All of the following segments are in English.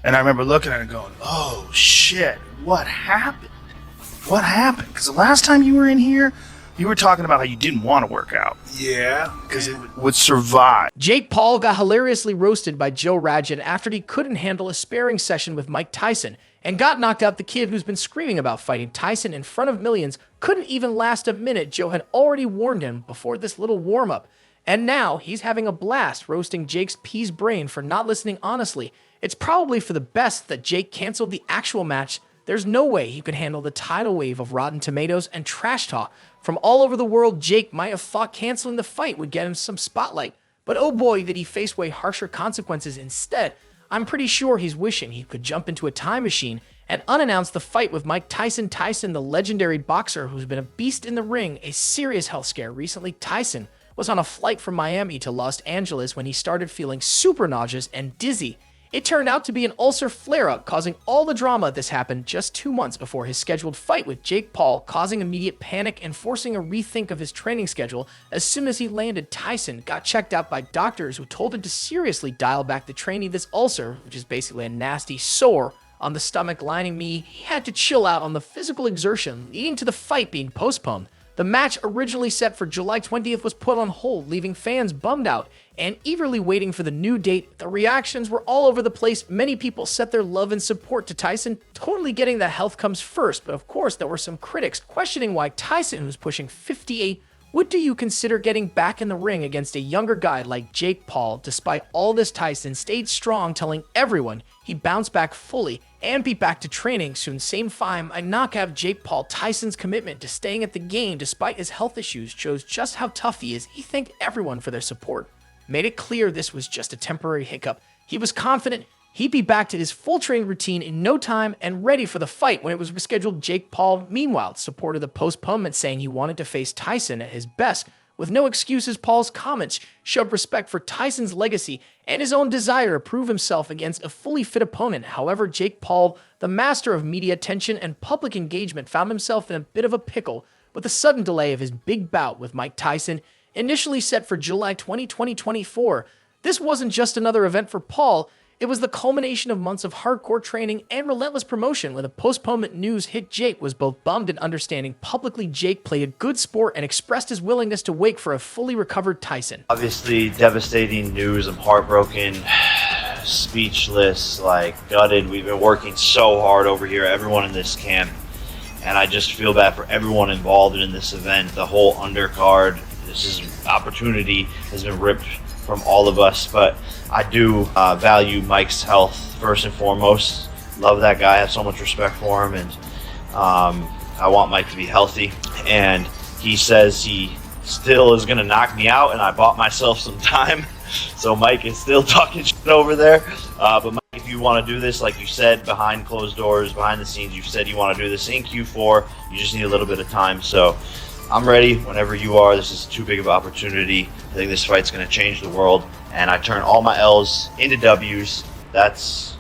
And I remember looking at it and going, oh shit, what happened? What happened? Because the last time you were in here, you were talking about how you didn't want to work out. Yeah. Because it would survive. Jake Paul got hilariously roasted by Joe Radjin after he couldn't handle a sparring session with Mike Tyson and got knocked out. The kid who's been screaming about fighting Tyson in front of millions couldn't even last a minute. Joe had already warned him before this little warm-up. And now he's having a blast roasting Jake's peas brain for not listening honestly. It's probably for the best that Jake canceled the actual match. There's no way he could handle the tidal wave of Rotten Tomatoes and trash talk from all over the world. Jake might have thought canceling the fight would get him some spotlight, but oh boy, did he face way harsher consequences instead. I'm pretty sure he's wishing he could jump into a time machine and unannounce the fight with Mike Tyson. Tyson, the legendary boxer who's been a beast in the ring, a serious health scare recently. Tyson was on a flight from Miami to Los Angeles when he started feeling super nauseous and dizzy. It turned out to be an ulcer flare-up, causing all the drama. This happened just 2 months before his scheduled fight with Jake Paul, causing immediate panic and forcing a rethink of his training schedule. As soon as he landed, Tyson got checked out by doctors who told him to seriously dial back the training. This ulcer, which is basically a nasty sore on the stomach lining, he had to chill out on the physical exertion, leading to the fight being postponed. The match, originally set for July 20th, was put on hold, leaving fans bummed out and eagerly waiting for the new date. The reactions were all over the place. Many people set their love and support to Tyson, totally getting that health comes first. But of course, there were some critics questioning why Tyson, who's pushing 58, what do you consider getting back in the ring against a younger guy like Jake Paul? Despite all this, Tyson stayed strong, telling everyone he'd bounce back fully and be back to training soon. Same time, I knock out Jake Paul. Tyson's commitment to staying at the game despite his health issues shows just how tough he is. He thanked everyone for their support, made it clear this was just a temporary hiccup. He was confident he'd be back to his full training routine in no time and ready for the fight when it was rescheduled. Jake Paul, meanwhile, supported the postponement, saying he wanted to face Tyson at his best. With no excuses, Paul's comments showed respect for Tyson's legacy and his own desire to prove himself against a fully fit opponent. However, Jake Paul, the master of media attention and public engagement, found himself in a bit of a pickle with the sudden delay of his big bout with Mike Tyson, initially set for July 2024. This wasn't just another event for Paul. It was the culmination of months of hardcore training and relentless promotion. When the postponement news hit, Jake was both bummed and understanding. Publicly, Jake played a good sport and expressed his willingness to wait for a fully recovered Tyson. Obviously, devastating news. I'm heartbroken, speechless, gutted. We've been working so hard over here, everyone in this camp, and I just feel bad for everyone involved in this event, the whole undercard. This opportunity has been ripped from all of us, but I do value Mike's health first and foremost. Love that guy, I have so much respect for him, and I want Mike to be healthy. And he says he still is going to knock me out, and I bought myself some time. So Mike is still talking shit over there. But Mike, if you want to do this, like you said, behind closed doors, behind the scenes, you said you want to do this in Q4. You just need a little bit of time. So I'm ready whenever you are. This is too big of an opportunity. I think this fight's going to change the world, and I turn all my L's into W's. That's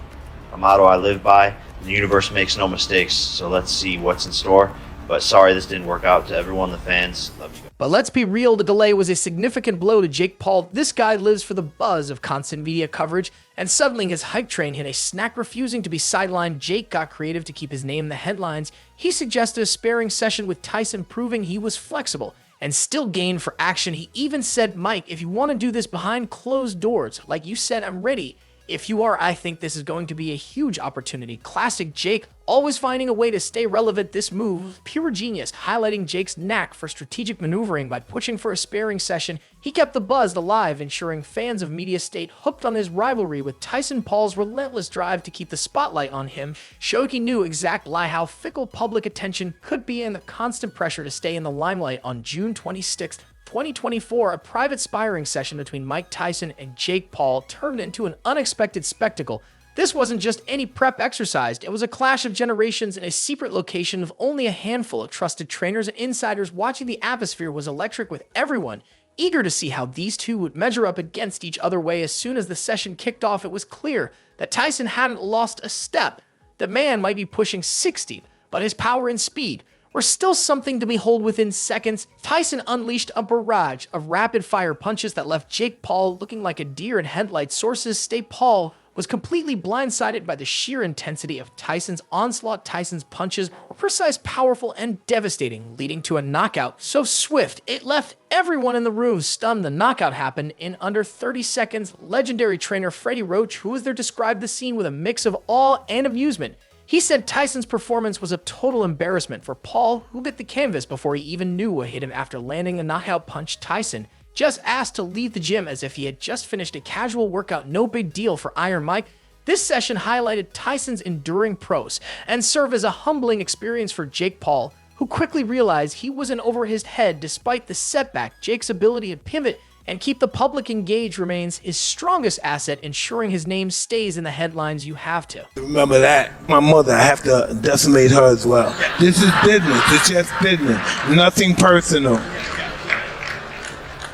a motto I live by. The universe makes no mistakes, so let's see what's in store. But sorry this didn't work out. To everyone, the fans, love you guys. But let's be real, the delay was a significant blow to Jake Paul. This guy lives for the buzz of constant media coverage, and suddenly his hype train hit a snack. Refusing to be sidelined, Jake got creative to keep his name in the headlines. He suggested a sparring session with Tyson, proving he was flexible and still game for action. He even said, Mike, if you want to do this behind closed doors, like you said, I'm ready. If you are, I think this is going to be a huge opportunity. Classic Jake, always finding a way to stay relevant. This move, pure genius, highlighting Jake's knack for strategic maneuvering by pushing for a sparring session. He kept the buzz alive, ensuring fans of media stayed hooked on his rivalry with Tyson. Paul's relentless drive to keep the spotlight on him showed he knew exactly how fickle public attention could be, and the constant pressure to stay in the limelight. On June 26th, 2024, a private sparring session between Mike Tyson and Jake Paul turned into an unexpected spectacle. This wasn't just any prep exercise, it was a clash of generations in a secret location of only a handful of trusted trainers and insiders. Watching the atmosphere was electric, with everyone eager to see how these two would measure up against each other. As soon as the session kicked off, it was clear that Tyson hadn't lost a step. The man might be pushing 60, but his power and speed were still something to behold. Within seconds, Tyson unleashed a barrage of rapid-fire punches that left Jake Paul looking like a deer in headlights. Sources state Paul was completely blindsided by the sheer intensity of Tyson's onslaught. Tyson's punches were precise, powerful, and devastating, leading to a knockout so swift it left everyone in the room stunned. The knockout happened in under 30 seconds. Legendary trainer Freddie Roach, who was there, described the scene with a mix of awe and amusement. He said Tyson's performance was a total embarrassment for Paul, who bit the canvas before he even knew what hit him after landing a knockout punch. Tyson just asked to leave the gym as if he had just finished a casual workout. No big deal for Iron Mike. This session highlighted Tyson's enduring prowess and served as a humbling experience for Jake Paul, who quickly realized he wasn't over his head despite the setback. Jake's ability to pivot and keep the public engaged remains his strongest asset, ensuring his name stays in the headlines. You have to remember that. My mother, I have to decimate her as well. This is business. It's just business. Nothing personal.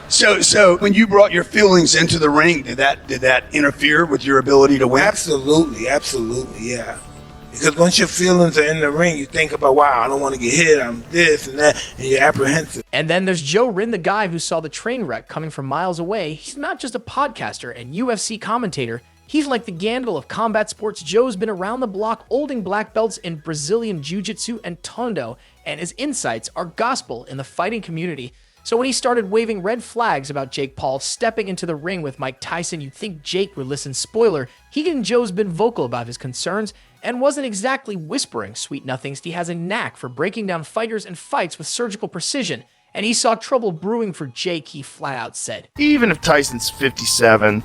So when you brought your feelings into the ring, did that interfere with your ability to win? Absolutely, yeah. Because once your feelings are in the ring, you think about, wow, I don't want to get hit, I'm this and that, and you're apprehensive. And then there's Joe Rin, the guy who saw the train wreck coming from miles away. He's not just a podcaster and UFC commentator. He's like the Gandalf of combat sports. Joe's been around the block holding black belts in Brazilian Jiu-Jitsu and Taekwondo, and his insights are gospel in the fighting community. So when he started waving red flags about Jake Paul stepping into the ring with Mike Tyson, you'd think Jake would listen. Spoiler, Joe's been vocal about his concerns and wasn't exactly whispering sweet nothings. He has a knack for breaking down fighters and fights with surgical precision, and he saw trouble brewing for Jake. He flat out said, Even if Tyson's 57,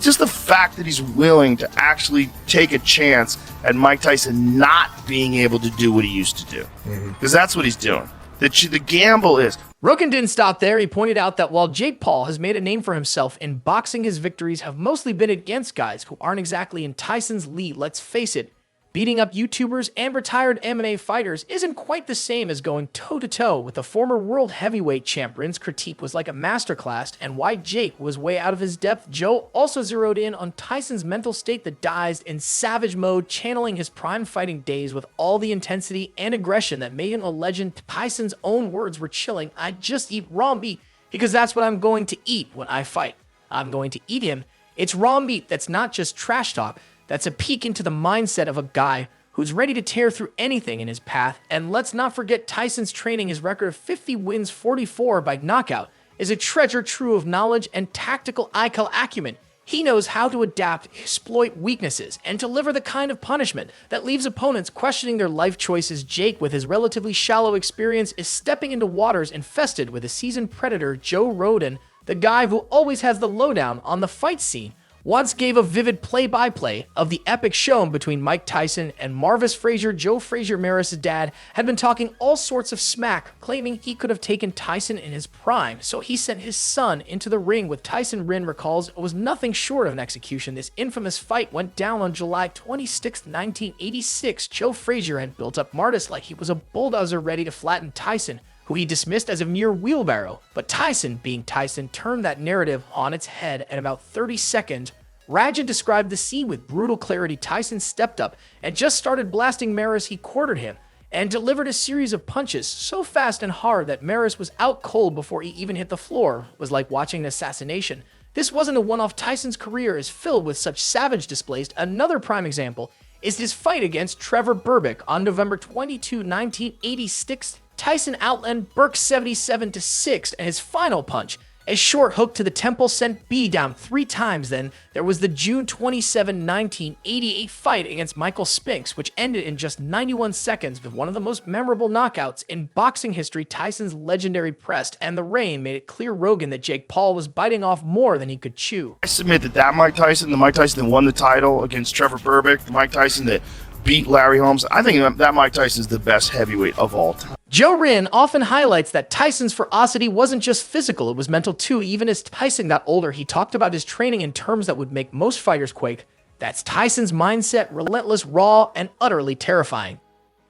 just the fact that he's willing to actually take a chance at Mike Tyson not being able to do what he used to do, because that's what he's doing. The gamble is. Rogan didn't stop there. He pointed out that while Jake Paul has made a name for himself in boxing, his victories have mostly been against guys who aren't exactly in Tyson's league. Let's face it, beating up YouTubers and retired MMA fighters isn't quite the same as going toe-to-toe with the former world heavyweight champ. Rin's critique was like a masterclass, and why Jake was way out of his depth. Joe also zeroed in on Tyson's mental state that dies in savage mode, channeling his prime fighting days with all the intensity and aggression that made him a legend. Tyson's own words were chilling. I just eat raw meat because that's what I'm going to eat when I fight. I'm going to eat him. It's raw meat that's not just trash talk. That's a peek into the mindset of a guy who's ready to tear through anything in his path. And let's not forget Tyson's training. His record of 50 wins, 44 by knockout, is a treasure trove of knowledge and tactical IQ acumen. He knows how to adapt, exploit weaknesses, and deliver the kind of punishment that leaves opponents questioning their life choices. Jake, with his relatively shallow experience, is stepping into waters infested with a seasoned predator. Joe Rogan, the guy who always has the lowdown on the fight scene, once gave a vivid play-by-play of the epic shown between Mike Tyson and Marvis Frazier. Joe Frazier, Maris' dad, had been talking all sorts of smack, claiming he could have taken Tyson in his prime, so he sent his son into the ring with Tyson. Rin recalls it was nothing short of an execution. This infamous fight went down on July 26, 1986. Joe Frazier had built up Martis like he was a bulldozer ready to flatten Tyson, who he dismissed as a mere wheelbarrow. But Tyson, being Tyson, turned that narrative on its head in about 30 seconds. Rajan described the scene with brutal clarity. Tyson stepped up and just started blasting Maris. He quartered him and delivered a series of punches so fast and hard that Maris was out cold before he even hit the floor. It was like watching an assassination. This wasn't a one-off. Tyson's career is filled with such savage displays. Another prime example is his fight against Trevor Berbick on November 22, 1986. Tyson outlanded Burke 77-6, and his final punch, a short hook to the temple, sent B down 3 times. Then there was the June 27, 1988 fight against Michael Spinks, which ended in just 91 seconds with one of the most memorable knockouts in boxing history. Tyson's legendary pressed, and the rain made it clear Rogan that Jake Paul was biting off more than he could chew. I submit that Mike Tyson, the Mike Tyson that won the title against Trevor Berbick, the Mike Tyson that beat Larry Holmes, I think that Mike Tyson is the best heavyweight of all time. Joe Rin often highlights that Tyson's ferocity wasn't just physical, it was mental too. Even as Tyson got older, he talked about his training in terms that would make most fighters quake. That's Tyson's mindset, relentless, raw, and utterly terrifying.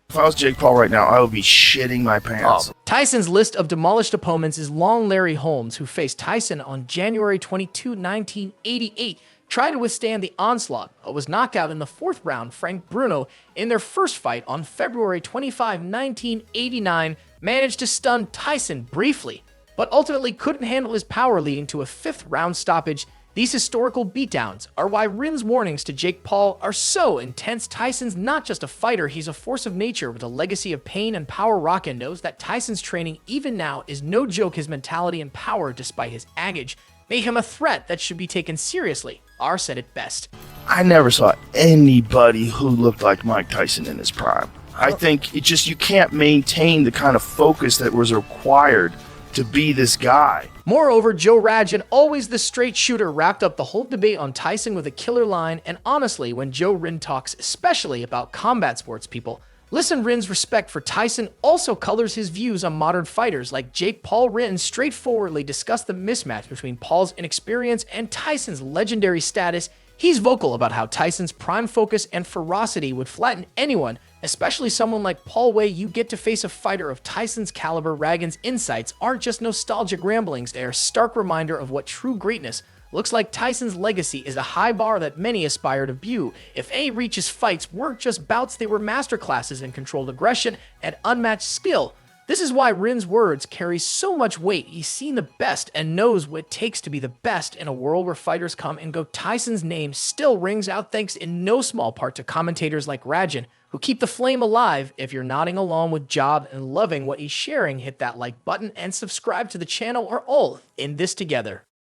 If I was Jake Paul right now, I would be shitting my pants. Tyson's list of demolished opponents is long. Larry Holmes, who faced Tyson on January 22, 1988, tried to withstand the onslaught, but was knocked out in the 4th round. Frank Bruno, in their first fight on February 25, 1989, managed to stun Tyson briefly, but ultimately couldn't handle his power, leading to a 5th round stoppage. These historical beatdowns are why Rin's warnings to Jake Paul are so intense. Tyson's not just a fighter, he's a force of nature with a legacy of pain and power. Rogan knows that Tyson's training, even now, is no joke. His mentality and power, despite his age, make him a threat that should be taken seriously. R said it best. I never saw anybody who looked like Mike Tyson in his prime. I think you can't maintain the kind of focus that was required to be this guy. Moreover, Joe Radjan, always the straight shooter, wrapped up the whole debate on Tyson with a killer line. And honestly, when Joe Rin talks, especially about combat sports people, listen, Rin's respect for Tyson also colors his views on modern fighters like Jake Paul. Rin straightforwardly discussed the mismatch between Paul's inexperience and Tyson's legendary status. He's vocal about how Tyson's prime focus and ferocity would flatten anyone, especially someone like Paul. Way you get to face a fighter of Tyson's caliber. Radjan's insights aren't just nostalgic ramblings, they are a stark reminder of what true greatness looks like. Tyson's legacy is a high bar that many aspire to view. If A reaches fights weren't just bouts, they were masterclasses in controlled aggression and unmatched skill. This is why Rin's words carry so much weight. He's seen the best and knows what it takes to be the best in a world where fighters come and go. Tyson's name still rings out, thanks in no small part to commentators like Radjan, who keep the flame alive. If you're nodding along with Job and loving what he's sharing, hit that like button and subscribe to the channel. We're all in this together.